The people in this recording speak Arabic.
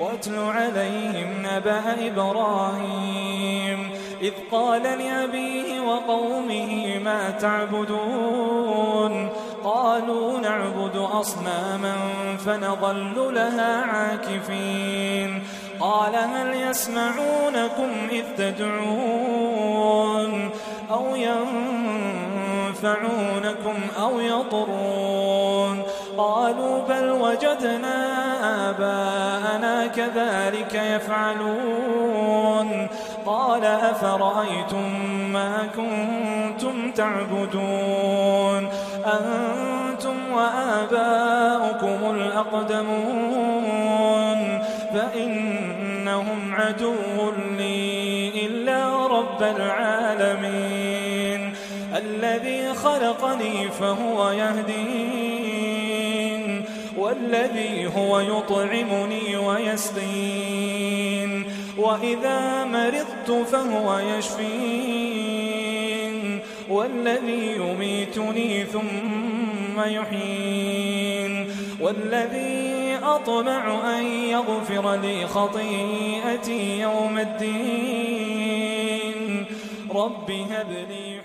واتل عليهم نبأ إبراهيم إذ قال لأبيه وقومه ما تعبدون قالوا نعبد أصناما فنظل لها عاكفين قال هل يسمعونكم إذ تدعون أو ينفعونكم أو يضرون قالوا بل وجدنا آباءنا كذلك يفعلون قال أفرأيتم ما كنتم تعبدون أنتم وآباؤكم الأقدمون فإنهم عدو لي إلا رب العالمين الذي خلقني فهو يهدين والذي هو يطعمني ويسقين وإذا مرضت فهو يشفين والذي يميتني ثم يحيين والذي أطمع أن يغفر لي خطيئتي يوم الدين رب هب لي